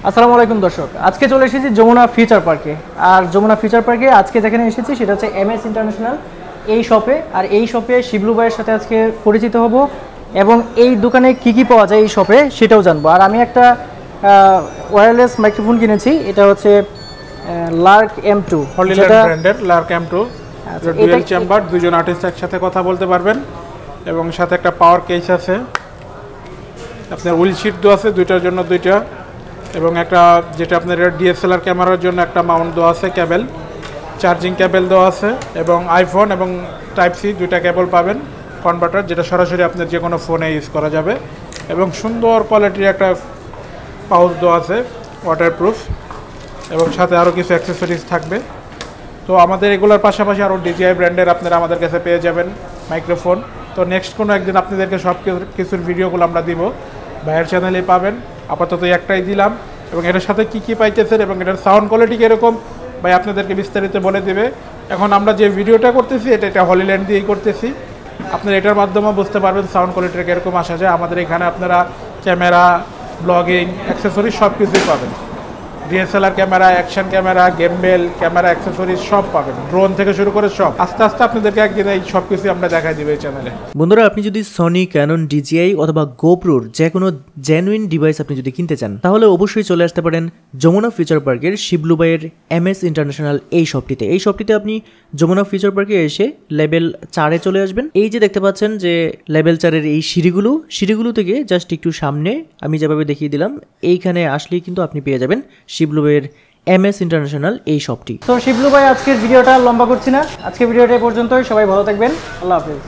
আসসালামু আলাইকুম দর্শক, আজকে চলে এসেছি যমুনা ফিউচার পার্কে। আর যমুনা ফিউচার পার্কে আজকে যেখানে এসেছি সেটা হচ্ছে এমএস ইন্টারন্যাশনাল এই শপে। আর এই শপে শিবলু ভাইয়ের সাথে আজকে পরিচিত হব এবং এই দোকানে কি কি পাওয়া যায় এই শপে সেটাও জানবো। আর আমি একটা ওয়্যারলেস মাইক্রোফোন কিনেছি, এটা হচ্ছে লার্ক M2 হলিল্যান্ড ব্র্যান্ডের লার্ক M2। ডুয়াল চেম্বার, দুজন আর্টিস্ট একসাথে কথা বলতে পারবেন এবং সাথে একটা পাওয়ার কেস আছে। আপনার উইল শিট দেওয়া আছে দুইটার জন্য দুইটা, এবং একটা যেটা আপনার DSLR ক্যামেরার জন্য একটা মাউন্ট দেওয়া আছে, কেবল চার্জিং কেবল দেওয়া আছে, এবং আইফোন এবং টাইপ সি দুইটা কেবল পাবেন কনভার্টার, যেটা সরাসরি আপনার যে কোনো ফোনে ইউজ করা যাবে। এবং সুন্দর কোয়ালিটির একটা পাউচ দেওয়া আছে ওয়াটারপ্রুফ, এবং সাথে আরও কিছু অ্যাক্সেসরিজ থাকবে। তো আমাদের এগুলোর পাশাপাশি আরও DJI ব্র্যান্ডের আপনারা আমাদের কাছে পেয়ে যাবেন মাইক্রোফোন। তো নেক্সট কোনো একদিন আপনাদেরকে সব কিছুর ভিডিওগুলো আমরা দিব, ভাইয়ের চ্যানেলে পাবেন। আপাতত একটাই দিলাম, এবং এটার সাথে কী কী পাইতেছেন এবং এটার সাউন্ড কোয়ালিটি কীরকম ভাই আপনাদেরকে বিস্তারিত বলে দেবে। এখন আমরা যে ভিডিওটা করতেছি এটা হলিল্যান্ড দিয়েই করতেছি, আপনারা এটার মাধ্যমে বুঝতে পারবেন সাউন্ড কোয়ালিটিটা কীরকম আসা যায়। আমাদের এখানে আপনারা ক্যামেরা, ব্লগিং, অ্যাক্সেসরিজ সব কিছুই পাবেন। DSLR camera, action camera, gimbal camera, accessories সব পাবেন, ড্রোন থেকে শুরু করে সব। আস্তে আস্তে আপনাদেরকে একদিন এই সব কিছু আমরা দেখাই দিব এই চ্যানেলে। বন্ধুরা, আপনি যদি সনি, ক্যানন, DJI অথবা গোপ্রোর যে কোনো জেনুইন ডিভাইস আপনি যদি কিনতে চান, তাহলে অবশ্যই চলে আসতে পারেন যমুনা ফিউচার পার্কের শিবলু ভাইয়ের MS ইন্টারন্যাশনাল এই শপটিতে। এই শপটিতে আপনি যমুনা ফিউচার পার্কে এসে লেভেল 4-এ চলে আসবেন। এই যে দেখতে পাচ্ছেন যে লেভেল 4-এর এই সিঁড়িগুলো থেকে জাস্ট একটু সামনে আমি যেভাবে দেখিয়ে দিলাম, এইখানে আসলেই কিন্তু আপনি পেয়ে যাবেন শিবলু ভাইয়ের MS ইন্টারন্যাশনাল এই শপটি। তো শিবলু ভাই, আজকের ভিডিওটা লম্বা করছি না, আজকের ভিডিওটা এই পর্যন্তই। সবাই ভালো থাকবেন, আল্লাহ হাফেজ।